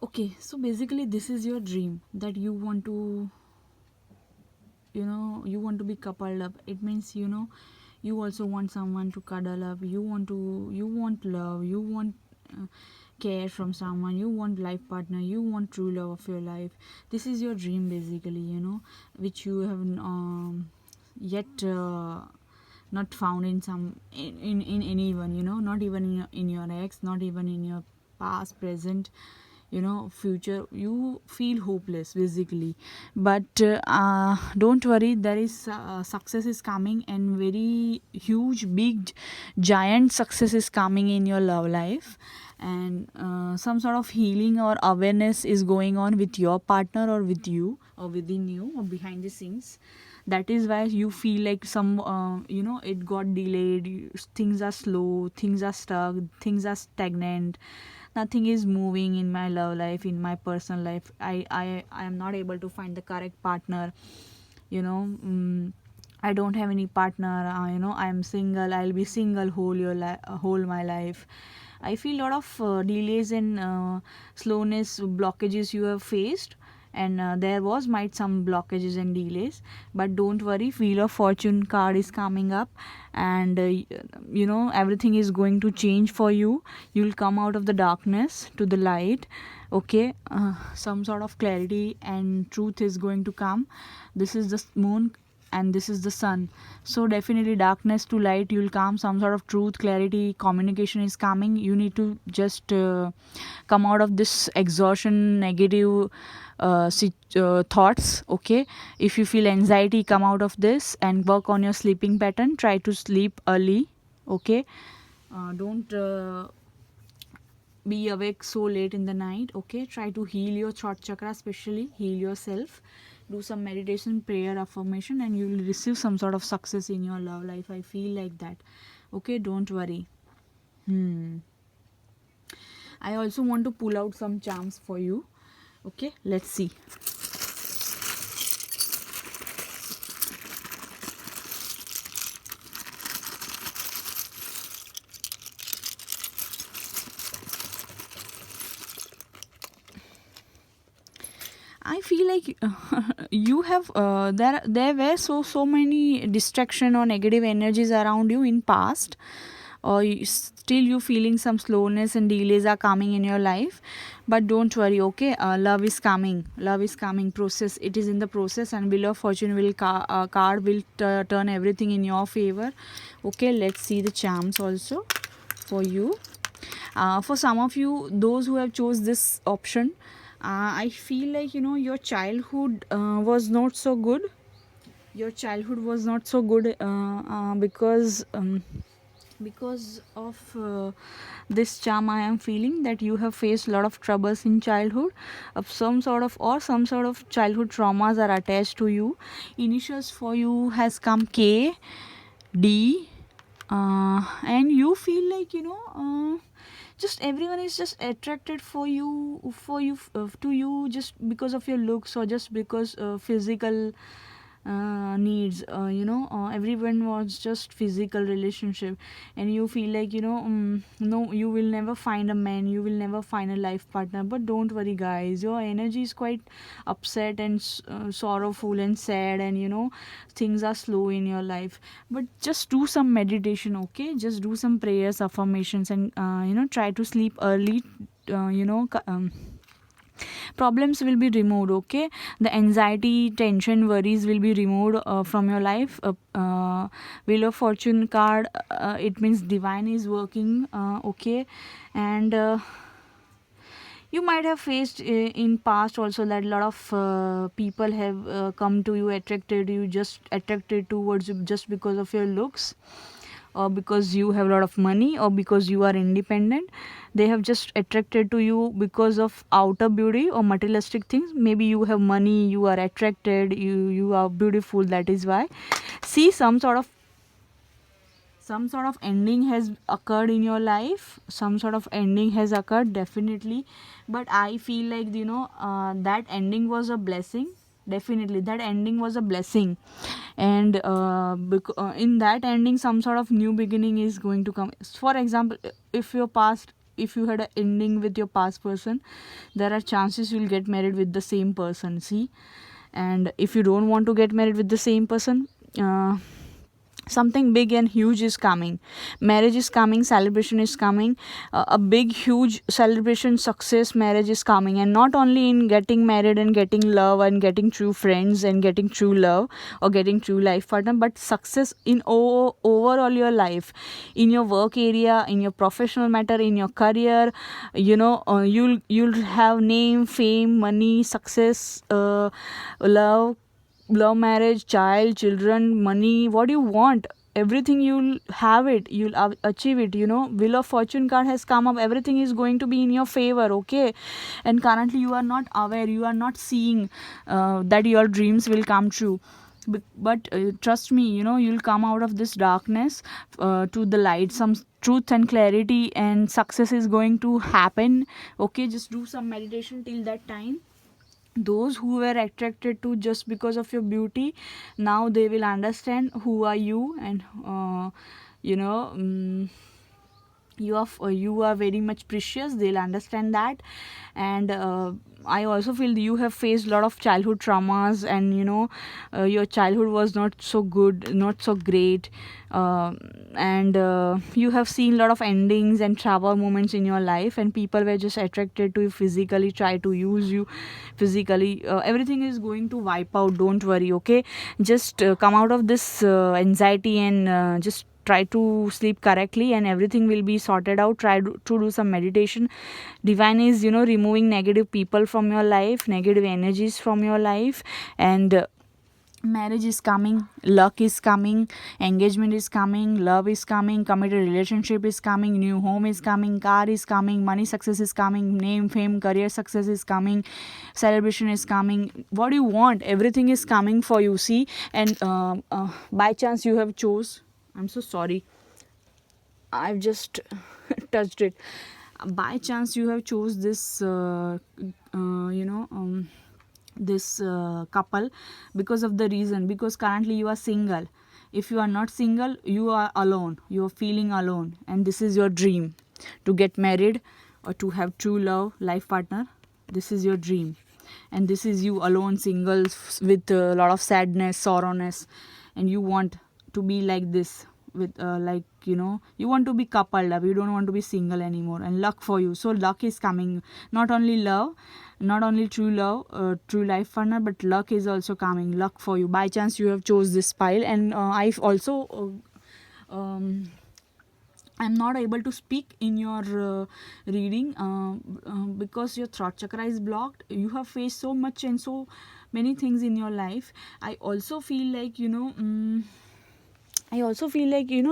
Okay, so basically this is your dream that you want to, you want to be coupled up. It means, you also want someone to cuddle up. You want love. You want uh, care from someone. You want life partner. You want true love of your life. This is your dream basically, which you have yet not found in in anyone, not even in your ex, not even in your past, present, future. You feel hopeless basically, but don't worry, there is success is coming, and very huge, big, giant success is coming in your love life. And some sort of healing or awareness is going on with your partner, or with you, or within you, or behind the scenes. That is why you feel like some it got delayed. Things are slow, things are stuck, things are stagnant. Nothing is moving in my love life, in my personal life. I am not able to find the correct partner, you know I don't have any partner. I am single. I'll be single whole my life. I feel a lot of delays and slowness, blockages you have faced, and there was might some blockages and delays. But don't worry, wheel of fortune card is coming up, and everything is going to change for you. You'll come out of the darkness to the light. Okay, some sort of clarity and truth is going to come. This is the moon, and this is the sun. So definitely darkness to light, you'll come. Some sort of truth, clarity, communication is coming. You need to just come out of this exhaustion, negative thoughts. Okay, if you feel anxiety, come out of this and work on your sleeping pattern. Try to sleep early. Okay, don't be awake so late in the night. Okay, try to heal your throat chakra, especially heal yourself. Do some meditation, prayer, affirmation, and you will receive some sort of success in your love life. I feel like that. Okay, don't worry. I also want to pull out some charms for you. Okay, let's see. I feel like you have there were so many distraction or negative energies around you in past, or still you feeling some slowness and delays are coming in your life. But don't worry. Okay, love is coming. Love is coming. Process, it is in the process, and wheel of fortune will card will turn everything in your favor. Okay, let's see the charms also for you. For some of you, those who have chose this option, I feel like your childhood was not so good. Your childhood was not so good because of this charm. I am feeling that you have faced a lot of troubles in childhood, of some sort of childhood traumas are attached to you. Initials for you has come K, D, and you feel like just everyone is just attracted to you just because of your looks, or just because physical needs. Everyone wants just physical relationship, and you feel like no, you will never find a man, you will never find a life partner. But don't worry guys, your energy is quite upset and sorrowful and sad, and things are slow in your life. But just do some meditation. Okay, just do some prayers, affirmations, and try to sleep early. Problems will be removed. Okay, the anxiety, tension, worries will be removed from your life. Wheel of fortune card, it means divine is working. Okay, and you might have faced in past also that a lot of people have come to you, attracted you, just attracted towards you just because of your looks, or because you have a lot of money, or because you are independent. They have just attracted to you because of outer beauty or materialistic things. Maybe you have money, you are attracted, you are beautiful, that is why. See, some sort of ending has occurred in your life. Some sort of ending has occurred, definitely. But I feel like that ending was a blessing. Definitely that ending was a blessing. And in that ending, some sort of new beginning is going to come. For example, if your past if you had an ending with your past person, there are chances you'll get married with the same person. See, and if you don't want to get married with the same person, something big and huge is coming. Marriage is coming, celebration is coming, a big huge celebration, success, marriage is coming. And not only in getting married and getting love and getting true friends and getting true love or getting true life partner, but success in overall your life, in your work area, in your professional matter, in your career. You'll have name, fame, money, success, love, marriage, children, money, what you want, everything, you'll have it, you'll achieve it. Wheel of Fortune card has come up, everything is going to be in your favor, okay? And currently you are not aware, you are not seeing that your dreams will come true. But trust me, you'll come out of this darkness to the light, some truth and clarity, and success is going to happen. Okay, just do some meditation till that time. Those who were attracted to just because of your beauty, now they will understand who are you. And you know you are very much precious, they'll understand that. And I also feel you have faced a lot of childhood traumas, and your childhood was not so good, not so great. And you have seen a lot of endings and travel moments in your life, and people were just attracted to you physically, try to use you physically. Everything is going to wipe out, don't worry, okay? Just come out of this anxiety, and just try to sleep correctly, and everything will be sorted out. Try to do some meditation. Divine is removing negative people from your life, negative energies from your life. And marriage is coming, luck is coming, engagement is coming, love is coming, committed relationship is coming, new home is coming, car is coming, money, success is coming, name, fame, career success is coming, celebration is coming. What do you want? Everything is coming for you, see. And by chance you have chose, I'm so sorry, I've just touched it. By chance you have chose this this couple, because of the reason, because currently you are single. If you are not single, you are alone, you are feeling alone, and this is your dream to get married or to have true love, life partner. This is your dream, and this is you alone, single, with a lot of sadness, sorrowness, and you want to be like this, with you want to be coupled up, you don't want to be single anymore. And luck for you, so luck is coming. Not only love, not only true love, true life partner, but luck is also coming. Luck for you, by chance you have chose this pile. And I've also I'm not able to speak in your reading because your throat chakra is blocked. You have faced so much and so many things in your life. I also feel like a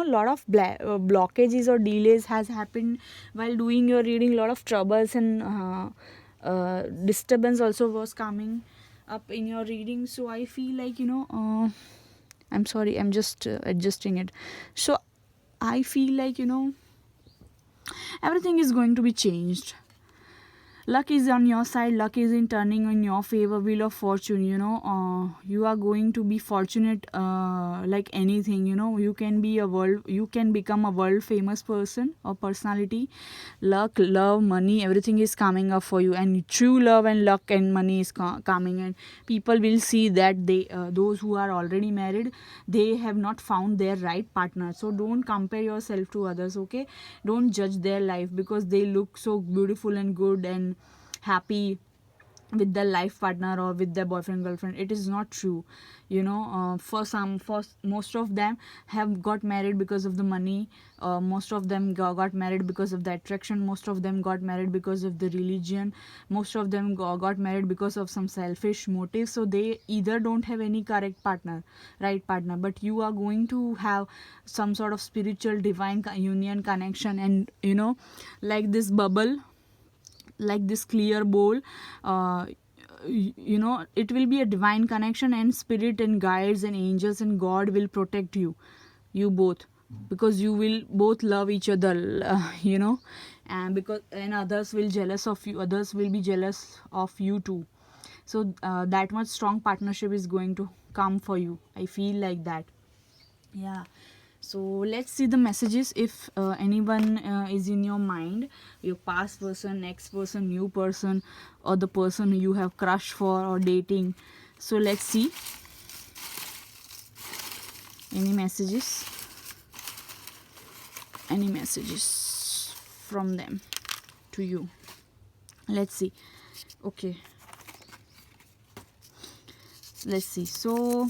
lot of blockages or delays has happened while doing your reading. A lot of troubles and disturbance also was coming up in your reading. So I feel like I'm sorry, I'm just adjusting it. So I feel like everything is going to be changed. Luck is on your side, luck is in turning in your favor. Wheel of Fortune, you are going to be fortunate like anything. You can become a world famous person or personality. Luck, love, money, everything is coming up for you. And true love and luck and money is coming. And people will see that those who are already married, they have not found their right partner. So don't compare yourself to others, okay? Don't judge their life because they look so beautiful and good and happy with their life partner or with their boyfriend, girlfriend. It is not true. For most of them have got married because of the money. Most of them got married because of the attraction. Most of them got married because of the religion. Most of them got married because of some selfish motives. So they either don't have any correct partner, right partner, but you are going to have some sort of spiritual divine union connection. And like this bubble, like this clear bowl, it will be a divine connection, and spirit and guides and angels and God will protect you both, because you will both love each other, and others will jealous of you, others will be jealous of you too. So that much strong partnership is going to come for you. I feel like that. Yeah. So let's see the messages. If anyone is in your mind, your past person, ex person, new person, or the person you have crush for or dating. So let's see any messages from them to you. Let's see. Okay, let's see. So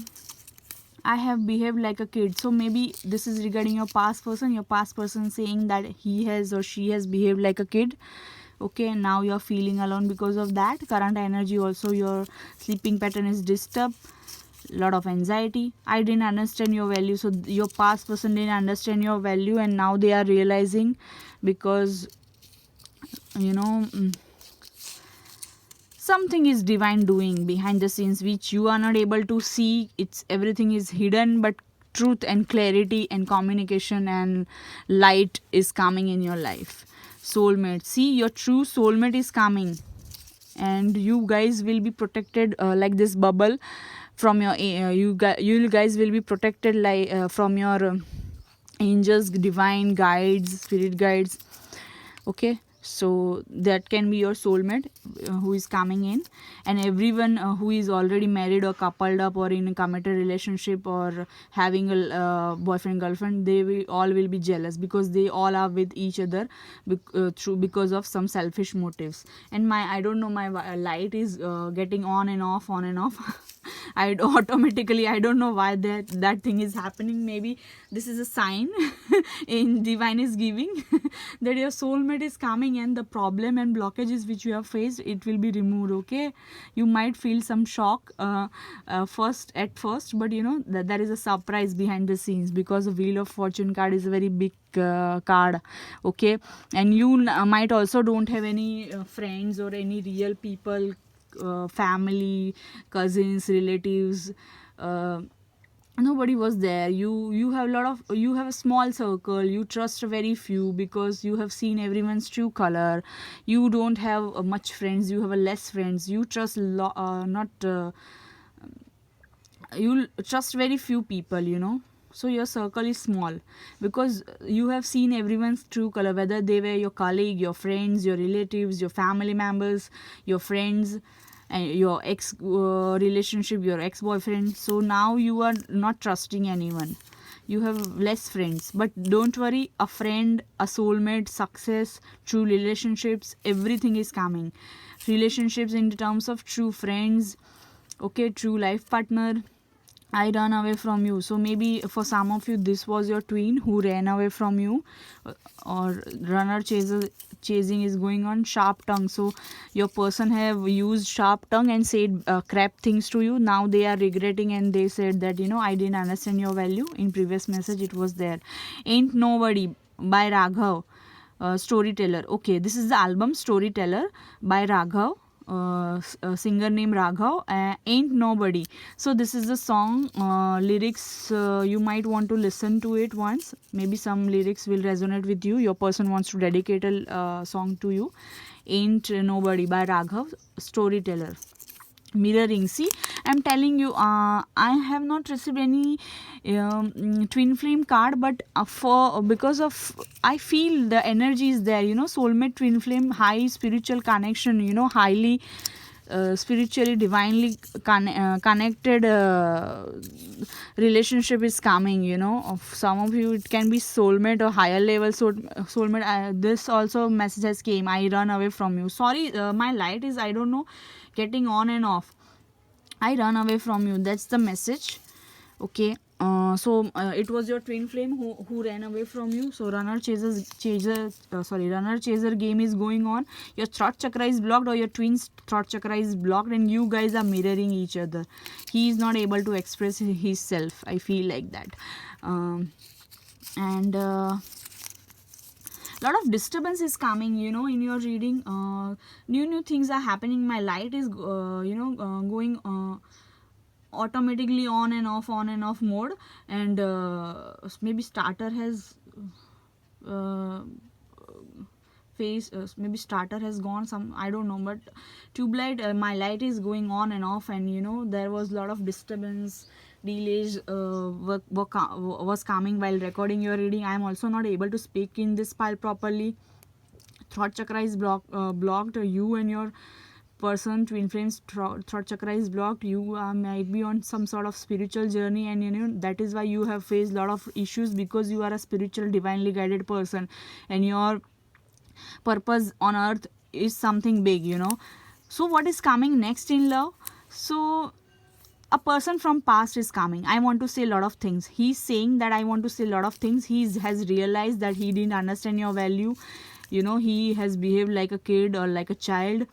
I have behaved like a kid. So maybe this is regarding your past person. Your past person saying that he has or she has behaved like a kid. Okay, and now you're feeling alone because of that. Current energy also, your sleeping pattern is disturbed. Lot of anxiety. I didn't understand your value. So your past person didn't understand your value, and now they are realizing, because you know something is divine doing behind the scenes which you are not able to see. It's everything is hidden, but truth and clarity and communication and light is coming in your life. Soulmate, see, your true soulmate is coming, and you guys will be protected like this bubble from your you guys will be protected like from your angels, divine guides, spirit guides. Okay, so that can be your soulmate who is coming in. And everyone who is already married or coupled up or in a committed relationship or having a boyfriend girlfriend, they will all will be jealous, because they all are with each other because of some selfish motives. And I don't know, my light is getting on and off, on and off. I automatically, I don't know why that thing is happening. Maybe this is a sign in divine is giving that your soulmate is coming, and the problem and blockages which you have faced, it will be removed. Okay, you might feel some shock at first, but you know that there is a surprise behind the scenes, because the Wheel of Fortune card is a very big card. Okay, and you might also don't have any friends or any real people, family, cousins, relatives, nobody was there. You have a lot of, you have a small circle, you trust very few, because you have seen everyone's true color. You don't have much friends, you have a less friends, you trust not you trust very few people, you know. So your circle is small, because you have seen everyone's true color, whether they were your colleague, your friends, your relatives, your family members, your friends, and your ex relationship, your ex boyfriend. So now you are not trusting anyone, you have less friends. But don't worry, a friend, a soulmate, success, true relationships, everything is coming. Relationships in terms of true friends, okay, true life partner. I run away from you. So maybe for some of you, this was your twin who ran away from you, or runner chasing is going on. Sharp tongue. So your person have used sharp tongue and said crap things to you. Now they are regretting, and they said that, you know, I didn't understand your value. In previous message it was there. Ain't Nobody by Raghav. Storyteller. Okay, this is the album Storyteller by Raghav, a singer named Raghav. Ain't Nobody. So this is the song. Lyrics, you might want to listen to it once. Maybe some lyrics will resonate with you. Your person wants to dedicate a song to you. Ain't Nobody by Raghav, Storyteller. Mirroring, see, I'm telling you, I have not received any twin flame card, but for because of, I feel the energy is there, you know. Soulmate, twin flame, high spiritual connection, you know, highly spiritually, divinely connected relationship is coming, you know. Of some of you it can be soulmate or higher level soulmate. This also message has came, I run away from you. Sorry, my light is, I don't know, getting on and off. I run away from you, that's the message. Okay, so it was your twin flame who ran away from you. So runner chaser game is going on. Your throat chakra is blocked, or your twin's throat chakra is blocked, and you guys are mirroring each other. He is not able to express himself, I feel like that. And lot of disturbance is coming, you know, in your reading. New things are happening. My light is going automatically on and off mode. And maybe starter has maybe starter has gone some, I don't know. But tube light, my light is going on and off, and you know, there was a lot of disturbance. delays was coming while recording your reading. I am also not able to speak in this file properly. Throat chakra is blocked. You and your person, twin flames, throat chakra is blocked. You might be on some sort of spiritual journey, and that is why you have faced a lot of issues, because you are a spiritual, divinely guided person, and your purpose on earth is something big. So what is coming next in love? So a person from past is coming. I want to say a lot of things. He's saying that I want to say a lot of things. He has realized that he didn't understand your value. He has behaved like a kid or like a child.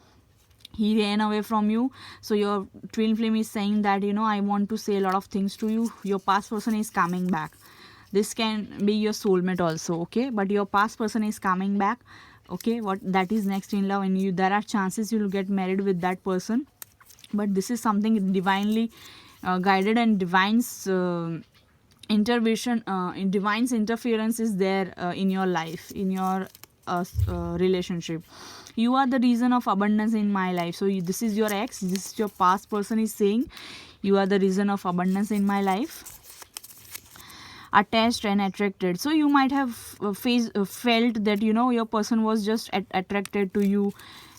He ran away from you. So your twin flame is saying that I want to say a lot of things to you. Your past person is coming back. This can be your soulmate also, okay? But your past person is coming back, okay? What that is next in love, and there are chances you'll get married with that person. But this is something divinely guided, and divine's intervention, divine's interference is there in your life, in your relationship. You are the reason of abundance in my life. So this is your ex, this is your past person is saying, you are the reason of abundance in my life. Attached and attracted. So you might have felt that your person was just attracted to you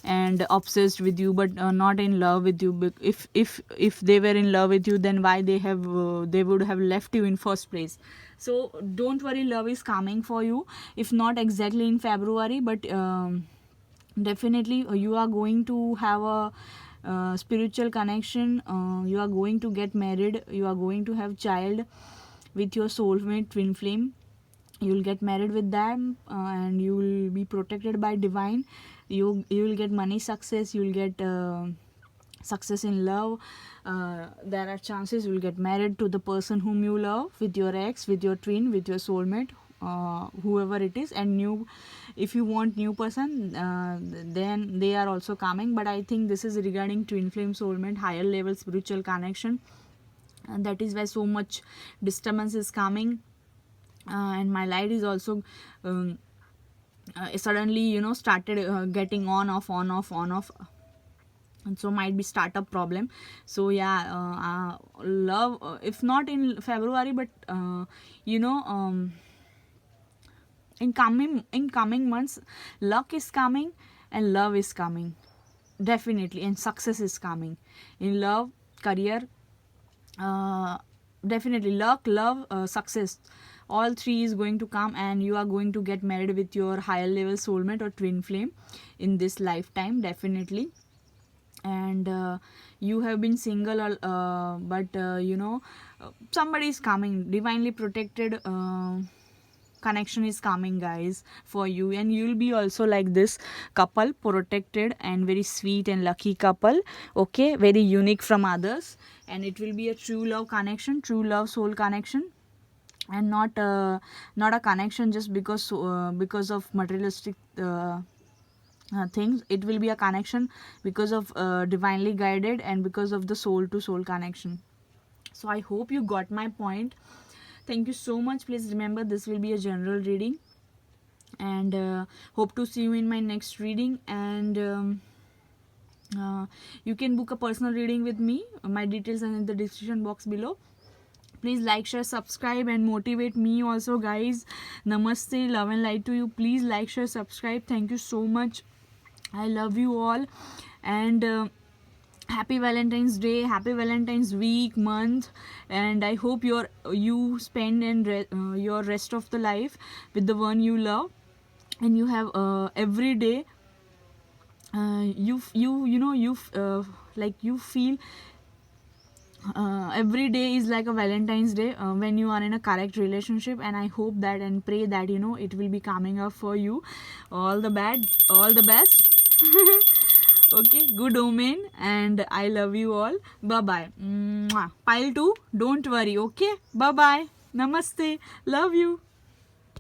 and obsessed with you, but not in love with you. If they were in love with you, then why they would have left you in first place? So don't worry, love is coming for you. If not exactly in February, but definitely you are going to have a spiritual connection. You are going to get married. You are going to have child with your soulmate twin flame. You will get married with them, and you will be protected by divine. You will get money success. You will get success in love. There are chances you will get married to the person whom you love, with your ex, with your twin, with your soulmate, whoever it is. And if you want new person, then they are also coming. But I think this is regarding twin flame, soulmate, higher level spiritual connection, and that is why so much disturbance is coming. And my light is also suddenly started getting on off, and so might be startup problem. So yeah, love, if not in February, but in coming months, luck is coming and love is coming, definitely, and success is coming in love, career, definitely luck, love, success, all three is going to come, and you are going to get married with your higher level soulmate or twin flame in this lifetime, definitely. And you have been single, but somebody is coming, divinely protected connection is coming, guys, for you. And you'll be also like this couple, protected and very sweet and lucky couple, okay, very unique from others. And it will be a true love connection, true love soul connection, and not a connection just because of materialistic things. It will be a connection because of divinely guided, and because of the soul to soul connection. So I hope you got my point. Thank you so much. Please remember, this will be a general reading, and hope to see you in my next reading. And you can book a personal reading with me. My details are in the description box below. Please like, share, subscribe, and motivate me also, guys. Namaste, love and light to you. Please like, share, subscribe. Thank you so much. I love you all, and happy Valentine's Day, happy Valentine's week, month, and I hope you spend your rest of the life with the one you love, and you have every day you feel every day is like a Valentine's Day when you are in a correct relationship. And I hope that and pray that it will be coming up for you. All the best. Okay, good omen, and I love you all. Bye bye. Pile 2, don't worry. Okay, bye bye. Namaste, love you.